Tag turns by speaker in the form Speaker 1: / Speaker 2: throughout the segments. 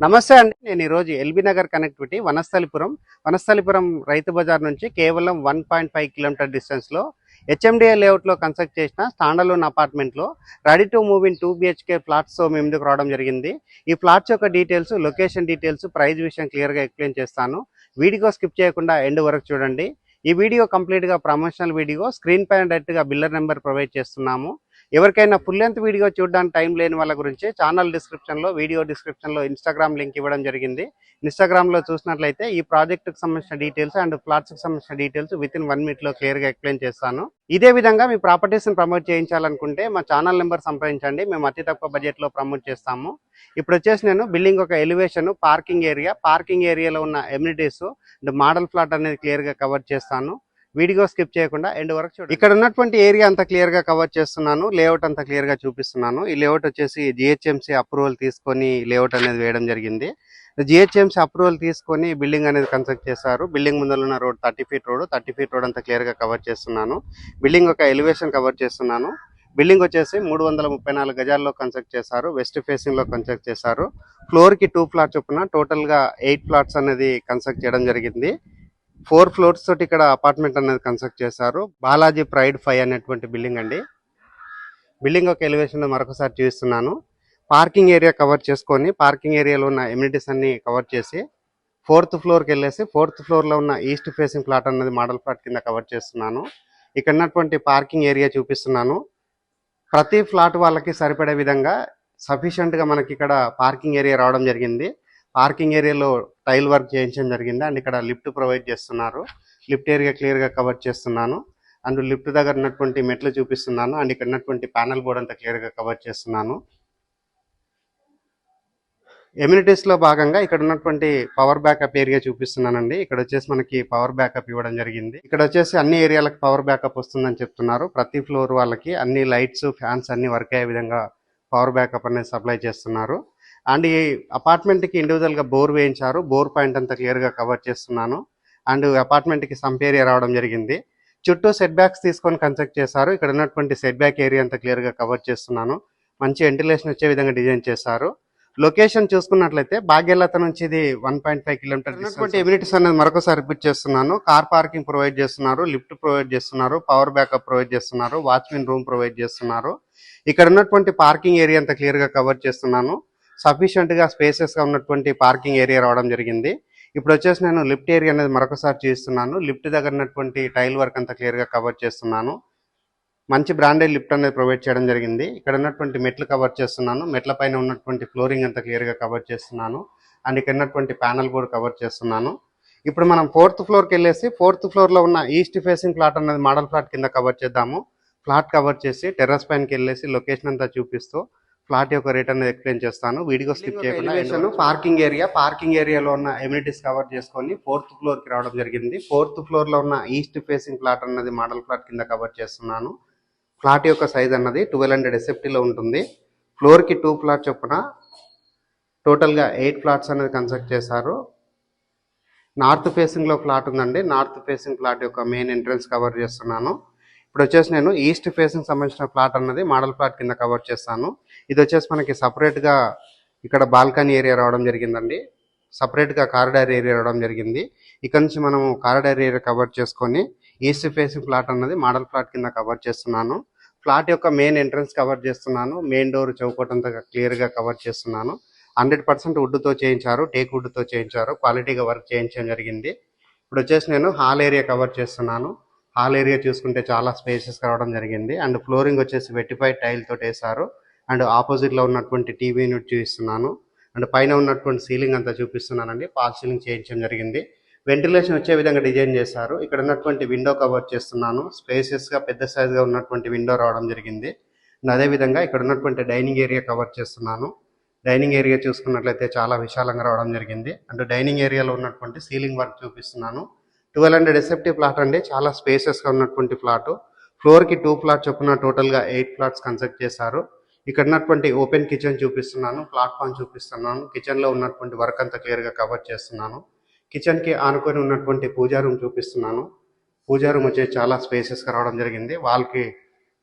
Speaker 1: నమస్తే అండి. నేను ఈరోజు ఎల్బీ నగర్ కనెక్టివిటీ వనస్థలిపురం రైతు బజార్ నుంచి కేవలం 1.5 కిలోమీటర్ డిస్టెన్స్లో హెచ్ఎండిఏ లేఅవుట్లో కన్స్ట్రక్ట్ చేసిన స్టాండర్లోన్ అపార్ట్మెంట్లో ready to move in 2 BHK ఫ్లాట్స్తో మీ ముందుకు రావడం జరిగింది. ఈ ఫ్లాట్స్ యొక్క డీటెయిల్స్, లొకేషన్ డీటెయిల్స్, ప్రైస్ విషయం క్లియర్గా ఎక్స్ప్లెయిన్ చేస్తాను. వీడియో స్కిప్ చేయకుండా ఎండ్ వరకు చూడండి. ఈ వీడియో కంప్లీట్గా ప్రమోషనల్ వీడియో. స్క్రీన్ పైన డైరెక్ట్గా బిల్లర్ నెంబర్ ప్రొవైడ్ చేస్తున్నాము. ఎవరికైనా ఫుల్ లెంత్ వీడియో చూడడానికి టైం లేని వాళ్ళ గురించి ఛానల్ డిస్క్రిప్షన్లో, వీడియో డిస్క్రిప్షన్లో ఇన్స్టాగ్రామ్ లింక్ ఇవ్వడం జరిగింది. ఇన్స్టాగ్రామ్లో చూసినట్లయితే ఈ ప్రాజెక్టుకు సంబంధించిన డీటెయిల్స్ అండ్ ఫ్లాట్స్కి సంబంధించిన డీటెయిల్స్ విత్ ఇన్ 1 minute క్లియర్గా ఎక్స్ప్లెయిన్ చేస్తాను. ఇదే విధంగా మీ ప్రాపర్టీస్ని ప్రమోట్ చేయించాలనుకుంటే మా ఛానల్ నెంబర్ సంప్రదించండి. మేము అతి తక్కువ బడ్జెట్లో ప్రమోట్ చేస్తాము. ఇప్పుడు వచ్చేసి నేను బిల్డింగ్ ఒక ఎలివేషన్, పార్కింగ్ ఏరియాలో ఉన్న ఎమ్యూనిటీస్ అండ్ మోడల్ ఫ్లాట్ అనేది క్లియర్గా కవర్ చేస్తాను. వీడియో స్కిప్ చేయకుండా ఎండ్ వరకు చూడండి. ఇక్కడ ఉన్నటువంటి ఏరియా అంతా క్లియర్ గా కవర్ చేస్తున్నాను. లేఅవుట్ అంతా క్లియర్ గా చూపిస్తున్నాను. ఈ లేఅవుట్ వచ్చేసి జిహెచ్ఎంసీ అప్రూవల్ తీసుకొని లేఅవుట్ అనేది వేయడం జరిగింది. జిహెచ్ఎంసీ అప్రూవల్ తీసుకొని బిల్డింగ్ అనేది కన్స్ట్రక్ట్ చేశారు. బిల్డింగ్ ముందర ఉన్న రోడ్ 30 feet రోడ్ అంతా క్లియర్ గా కవర్ చేస్తున్నాను. బిల్డింగ్ ఒక ఎలివేషన్ కవర్ చేస్తున్నాను. బిల్డింగ్ వచ్చేసి 334 గజాల్లో కన్స్ట్రక్ట్ చేశారు. వెస్ట్ ఫేసింగ్ లో కన్స్ట్రక్ట్ చేశారు. ఫ్లోర్ కి 2 ఫ్లాట్స్ చొప్పున టోటల్ గా 8 ఫ్లాట్స్ అనేది కన్స్ట్రక్ట్ చేయడం జరిగింది. 4 floors తోటి ఇక్కడ అపార్ట్మెంట్ అనేది కన్స్ట్రక్ట్ చేశారు. బాలాజీ ప్రైడ్ 5 అనేటువంటి బిల్డింగ్ అండి. బిల్డింగ్ ఒక ఎలివేషన్ మరొకసారి చూపిస్తున్నాను. పార్కింగ్ ఏరియా కవర్ చేసుకొని పార్కింగ్ ఏరియాలో ఉన్న ఎమ్యూనిటీస్ అన్ని కవర్ చేసి 4th ఫ్లోర్కి వెళ్ళేసి 4th ఫ్లోర్లో ఉన్న ఈస్ట్ ఫేసింగ్ ఫ్లాట్ అనేది మోడల్ ఫ్లాట్ కింద కవర్ చేస్తున్నాను. ఇక్కడ ఉన్నటువంటి పార్కింగ్ ఏరియా చూపిస్తున్నాను. ప్రతి ఫ్లాట్ వాళ్ళకి సరిపడే విధంగా సఫిషియెంట్గా మనకి ఇక్కడ పార్కింగ్ ఏరియా రావడం జరిగింది. పార్కింగ్ ఏరియాలో టైల్ వర్క్ చేయించడం జరిగింది. అండ్ ఇక్కడ లిఫ్ట్ ప్రొవైడ్ చేస్తున్నారు. లిఫ్ట్ ఏరియా క్లియర్గా కవర్ చేస్తున్నాను. అండ్ లిఫ్ట్ దగ్గర ఉన్నటువంటి మెట్లు చూపిస్తున్నాను. అండ్ ఇక్కడ ఉన్నటువంటి ప్యానల్ బోర్డ్ అంతా క్లియర్గా కవర్ చేస్తున్నాను. ఎమ్యూనిటీస్లో భాగంగా ఇక్కడ ఉన్నటువంటి పవర్ బ్యాకప్ ఏరియా చూపిస్తున్నానండి. ఇక్కడ వచ్చేసి మనకి పవర్ బ్యాకప్ ఇవ్వడం జరిగింది. ఇక్కడ వచ్చేసి అన్ని ఏరియాలకు పవర్ బ్యాకప్ వస్తుందని చెప్తున్నారు. ప్రతి ఫ్లోర్ వాళ్ళకి అన్ని లైట్స్, ఫ్యాన్స్ అన్ని వర్క్ అయ్యే విధంగా పవర్ బ్యాకప్ అనేది సప్లై చేస్తున్నారు. అండ్ ఈ అపార్ట్మెంట్కి ఇండివిజువల్గా బోర్ వేయించారు. బోర్ పాయింట్ అంతా క్లియర్గా కవర్ చేస్తున్నాను. అండ్ అపార్ట్మెంట్కి సంప్ ఏరియా రావడం జరిగింది. చుట్టూ సెట్ బ్యాక్స్ తీసుకొని కన్స్ట్రక్ట్ చేశారు. ఇక్కడ ఉన్నటువంటి సెట్ బ్యాక్ ఏరియా అంతా క్లియర్గా కవర్ చేస్తున్నాను. మంచి వెంటిలేషన్ వచ్చే విధంగా డిజైన్ చేశారు. లొకేషన్ చూసుకున్నట్లయితే భాగ్యలత నుంచి ఇది 1.5 కిలోమీటర్. ఎమ్యూనిటీస్ అనేది మరొకసారి రిపీట్ చేస్తున్నాను. కార్ పార్కింగ్ ప్రొవైడ్ చేస్తున్నారు, లిఫ్ట్ ప్రొవైడ్ చేస్తున్నారు, పవర్ బ్యాకప్ ప్రొవైడ్ చేస్తున్నారు, వాచ్మెన్ రూమ్ ప్రొవైడ్ చేస్తున్నారు. ఇక్కడ ఉన్నటువంటి పార్కింగ్ ఏరియా అంతా క్లియర్గా కవర్ చేస్తున్నాను. సఫిషియెంట్ గా స్పేసెస్ గా ఉన్నటువంటి పార్కింగ్ ఏరియా రావడం జరిగింది. ఇప్పుడు వచ్చేసి నేను లిఫ్ట్ ఏరియా అనేది మరొకసారి చూస్తున్నాను. లిఫ్ట్ దగ్గర ఉన్నటువంటి టైల్ వర్క్ అంతా క్లియర్ గా కవర్ చేస్తున్నాను. మంచి బ్రాండెడ్ లిఫ్ట్ అనేది ప్రొవైడ్ చేయడం జరిగింది. ఇక్కడ ఉన్నటువంటి మెట్లు కవర్ చేస్తున్నాను. మెట్ల పైన ఉన్నటువంటి ఫ్లోరింగ్ అంతా క్లియర్ గా కవర్ చేస్తున్నాను. అండ్ ఇక్కడ ఉన్నటువంటి ప్యానల్ బోర్డ్ కవర్ చేస్తున్నాను. ఇప్పుడు మనం 4th ఫ్లోర్కి వెళ్ళేసి 4th ఫ్లోర్లో ఉన్న ఈస్ట్ ఫేసింగ్ ఫ్లాట్ అనేది మోడల్ ఫ్లాట్ కింద కవర్ చేద్దాము. ఫ్లాట్ కవర్ చేసి టెర్రస్ పైనకి వెళ్ళేసి లొకేషన్ అంతా చూపిస్తూ ఫ్లాట్ యొక్క రేట్ అనేది ఎక్స్ప్లెయిన్ చేస్తాను. వీడియో స్కిప్ చేయకుండా. పార్కింగ్ ఏరియాలో ఉన్న ఎమ్యూనిటీస్ కవర్ చేసుకొని 4th ఫ్లోర్కి రావడం జరిగింది. 4th ఫ్లోర్లో ఉన్న ఈస్ట్ ఫేసింగ్ ఫ్లాట్ అన్నది మోడల్ ఫ్లాట్ కింద కవర్ చేస్తున్నాను. ఫ్లాట్ యొక్క సైజ్ అన్నది 1200 SFTలో ఉంటుంది. ఫ్లోర్కి 2 ఫ్లాట్ చొప్పున టోటల్గా 8 ఫ్లాట్స్ అనేది కన్స్ట్రక్ట్ చేశారు. నార్త్ ఫేసింగ్లో ఫ్లాట్ ఉందండి. నార్త్ ఫేసింగ్ ఫ్లాట్ యొక్క మెయిన్ ఎంట్రన్స్ కవర్ చేస్తున్నాను. ఇప్పుడు వచ్చేసి నేను ఈస్ట్ ఫేసింగ్ సంబంధించిన ఫ్లాట్ అన్నది మోడల్ ఫ్లాట్ కింద కవర్ చేస్తాను. ఇది వచ్చేసి మనకి సపరేట్గా ఇక్కడ బాల్కనీ ఏరియా రావడం జరిగిందండి. సపరేట్గా కారిడార్ ఏరియా రావడం జరిగింది. ఇక్కడ నుంచి మనము కారిడార్ ఏరియా కవర్ చేసుకొని ఈస్ట్ ఫేసింగ్ ఫ్లాట్ అన్నది మోడల్ ఫ్లాట్ కింద కవర్ చేస్తున్నాను. ఫ్లాట్ యొక్క మెయిన్ ఎంట్రన్స్ కవర్ చేస్తున్నాను. మెయిన్ డోర్ చౌకట్ అంతా క్లియర్గా కవర్ చేస్తున్నాను. 100% వుడ్తో చేయించారు, టేక్ వుడ్తో చేయించారు. క్వాలిటీగా వర్క్ చేయించడం జరిగింది. ఇప్పుడు వచ్చేసి నేను హాల్ ఏరియా కవర్ చేస్తున్నాను. హాల్ ఏరియా చూసుకుంటే చాలా స్పేసెస్ రావడం జరిగింది. అండ్ ఫ్లోరింగ్ వచ్చేసి వెట్టిఫైడ్ టైల్ తోటి వేశారు. అండ్ ఆపోజిట్లో ఉన్నటువంటి టీవీ యూనిట్ చూపిస్తున్నాను. అండ్ పైన ఉన్నటువంటి సీలింగ్ అంతా చూపిస్తున్నానండి. ఫాల్ సీలింగ్ చేయించడం జరిగింది. వెంటిలేషన్ వచ్చే విధంగా డిజైన్ చేశారు. ఇక్కడ ఉన్నటువంటి విండో కవర్ చేస్తున్నాను. స్పేసెస్గా పెద్ద సైజ్గా ఉన్నటువంటి విండో రావడం జరిగింది. అండ్ అదేవిధంగా ఇక్కడ ఉన్నటువంటి డైనింగ్ ఏరియా కవర్ చేస్తున్నాను. డైనింగ్ ఏరియా చూసుకున్నట్లయితే చాలా విశాలంగా రావడం జరిగింది. అండ్ డైనింగ్ ఏరియాలో ఉన్నటువంటి సీలింగ్ వర్క్ చూపిస్తున్నాను. 1200 SFT ఫ్లాట్ అండి. చాలా స్పేసెస్గా ఉన్నటువంటి ఫ్లాట్. ఫ్లోర్కి 2 ఫ్లాట్ చొప్పున టోటల్గా 8 ఫ్లాట్స్ కన్స్ట్రక్ట్ చేశారు. ఇక్కడ ఉన్నటువంటి ఓపెన్ కిచెన్ చూపిస్తున్నాను. ప్లాట్ఫామ్ చూపిస్తున్నాను. కిచెన్లో ఉన్నటువంటి వర్క్ అంతా క్లియర్గా కవర్ చేస్తున్నాను. కిచెన్కి ఆనుకొని ఉన్నటువంటి పూజా రూమ్ చూపిస్తున్నాను. పూజా రూమ్ వచ్చేసి చాలా స్పేసెస్గా రావడం జరిగింది. వాల్కి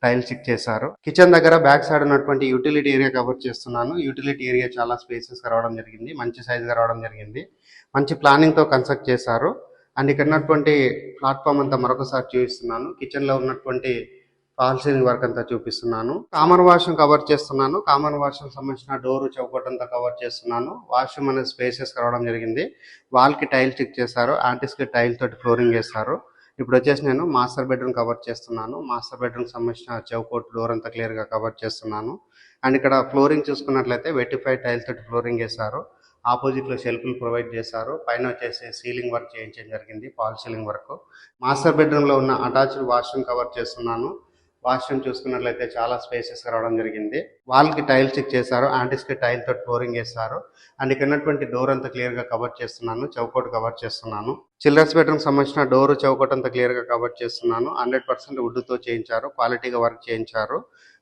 Speaker 1: టైల్స్ స్టిక్ చేశారు. కిచెన్ దగ్గర బ్యాక్ సైడ్ ఉన్నటువంటి యూటిలిటీ ఏరియా కవర్ చేస్తున్నాను. యూటిలిటీ ఏరియా చాలా స్పేసెస్ గా రావడం జరిగింది, మంచి సైజ్ గా రావడం జరిగింది, మంచి ప్లానింగ్ తో కన్స్ట్రక్ట్ చేశారు. అండ్ ఇక్కడ ఉన్నటువంటి ప్లాట్ఫామ్ అంతా మరొకసారి చూపిస్తున్నాను. కిచెన్ లో ఉన్నటువంటి ఫాల్ సీలింగ్ వర్క్ అంతా చూపిస్తున్నాను. కామన్ వాష్రూమ్ కవర్ చేస్తున్నాను. కామన్ వాష్రూమ్ సంబంధించిన డోర్ చౌకట్ అంతా కవర్ చేస్తున్నాను. వాష్రూమ్ అనేది స్పేసెస్ రావడం జరిగింది. వాల్ కి టైల్ స్టిక్ చేశారు, యాంటిస్ కి టైల్ తోటి ఫ్లోరింగ్ చేశారు. ఇప్పుడు వచ్చేసి నేను మాస్టర్ బెడ్రూమ్ కవర్ చేస్తున్నాను. మాస్టర్ బెడ్రూమ్ సంబంధించిన చౌకోట్ డోర్ అంతా క్లియర్ గా కవర్ చేస్తున్నాను. అండ్ ఇక్కడ ఫ్లోరింగ్ చూసుకున్నట్లయితే వెటిఫైడ్ టైల్స్ తోటి ఫ్లోరింగ్ చేశారు. ఆపోజిట్ లో షెల్ఫ్లు ప్రొవైడ్ చేశారు. పైన వచ్చేసి సీలింగ్ వర్క్ చేయించడం జరిగింది, fall ceiling work. Master bedroom లో ఉన్న అటాచ్డ్ వాష్రూమ్ కవర్ చేస్తున్నాను. వాష్రూమ్ చూసుకున్నట్లయితే చాలా స్పేసెస్ రావడం జరిగింది. వాల్ కి టైల్ స్టిక్ చేశారు, యాంటిస్ కి టైల్ తోటి ఫ్లోరింగ్ చేశారు. అండ్ ఇక్కడ ఉన్నటువంటి డోర్ అంతా క్లియర్ గా కవర్ చేస్తున్నాను, చౌకోట్ కవర్ చేస్తున్నాను. చిల్డ్రన్స్ బెడ్రూమ్ సంబంధించిన డోర్ చౌకోట్ అంతా క్లియర్ గా కవర్ చేస్తున్నాను. 100% వుడ్ తో చేయించారు, క్వాలిటీగా వర్క్ చేయించారు.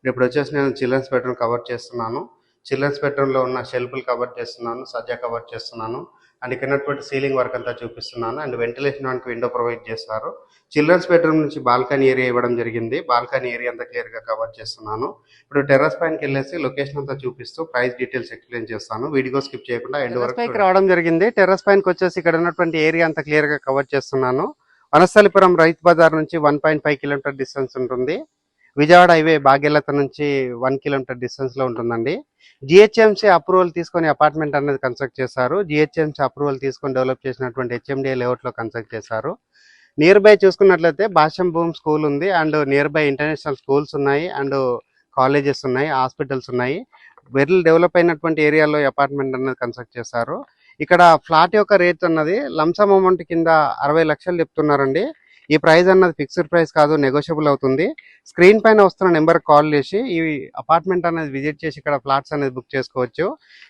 Speaker 1: ఇప్పుడు వచ్చేసి నేను చిల్డ్రన్స్ బెడ్రూమ్ కవర్ చేస్తున్నాను. చిల్డ్రన్స్ బెడ్రూమ్ లో ఉన్న షెల్ఫ్లు కవర్ చేస్తున్నాను, సజ్జా కవర్ చేస్తున్నాను. అండ్ ఇక్కడ ఉన్నటువంటి సీలింగ్ వర్క్ అంతా చూపిస్తున్నాను. అండ్ వెంటిలేషన్ వానికి విండో ప్రొవైడ్ చేశారు. చిల్డ్రన్స్ బెడ్రూమ్ నుంచి బాల్కనీ ఏరియా ఇవ్వడం జరిగింది. బాల్కనీ ఏరియా అంతా క్లియర్ గా కవర్ చేస్తున్నాను. ఇప్పుడు టెర్రస్ పైనకి వెళ్ళేసి లొకేషన్ అంతా చూపిస్తూ ప్రైస్ డీటెయిల్స్ ఎక్స్ప్లెయిన్ చేస్తాను. వీడియో స్కిప్ చేయకుండా ఎండ్ వరకు రావడం జరిగింది. టెర్రస్ పైనకి వచ్చేసి ఇక్కడ ఉన్నటువంటి ఏరియా అంతా క్లియర్ గా కవర్ చేస్తున్నాను. వనస్థలిపురం రైతు బజార్ నుంచి 1.5 కిలోమీటర్ డిస్టెన్స్ ఉంటుంది. విజయవాడ హైవే బాగేలత నుంచి 1 కిలోమీటర్ డిస్టెన్స్ లో ఉంటుందండి. జిహెచ్ఎంసీ అప్రూవల్ తీసుకొని అపార్ట్మెంట్ అనేది కన్స్ట్రక్ట్ చేశారు. జిహెచ్ఎంసీ అప్రూవల్ తీసుకొని డెవలప్ చేసినటువంటి హెచ్ఎండిఏ లేఅవుట్ లో కన్స్ట్రక్ట్ చేశారు. నియర్ బై చూసుకున్నట్లయితే భాష్యం భూమ్ స్కూల్ ఉంది, and near by international schools ఉన్నాయి, అండ్ కాలేజెస్ ఉన్నాయి, హాస్పిటల్స్ ఉన్నాయి. వెల్ డెవలప్ అయినటువంటి ఏరియాలో అపార్ట్మెంట్ అనేది కన్స్ట్రక్ట్ చేశారు. ఇక్కడ ఫ్లాట్ యొక్క రేట్ అన్నది లంసమ్ అమౌంట్ కింద 60 లక్షలు చెప్తున్నారండి. ఈ ప్రైస్ అన్నది ఫిక్స్డ్ ప్రైస్ కాదు, నెగోషియబుల్ అవుతుంది. స్క్రీన్ పైన వస్తున్న నెంబర్ కాల్ చేసి ఈ అపార్ట్మెంట్ అనేది విజిట్ చేసి ఇక్కడ ఫ్లాట్స్ అనేది బుక్ చేసుకోవచ్చు.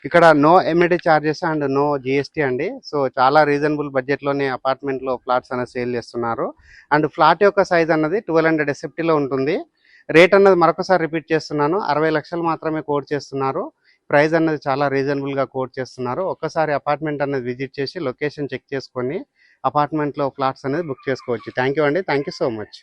Speaker 1: ఇక్కడ no amenity charges and no GST అండి. సో చాలా రీజనబుల్ బడ్జెట్ లోనే అపార్ట్మెంట్ లో ఫ్లాట్స్ అనేది సేల్ చేస్తున్నారు. అండ్ ఫ్లాట్ యొక్క సైజ్ అన్నది 1200 SFT లో ఉంటుంది. రేట్ అన్నది మరొకసారి రిపీట్ చేస్తున్నాను, 60 లక్షలు మాత్రమే కోట్ చేస్తున్నారు. ప్రైస్ అన్నది చాలా రీజనబుల్ గా కోట్ చేస్తున్నారు. ఒక్కసారి అపార్ట్మెంట్ అనేది విజిట్ చేసి లొకేషన్ చెక్ చేసుకొని అపార్ట్మెంట్ లో ఫ్లాట్స్ అనేది బుక్ చేసుకోవచ్చు. థ్యాంక్ యూ అండి, థ్యాంక్ యూ సో మచ్.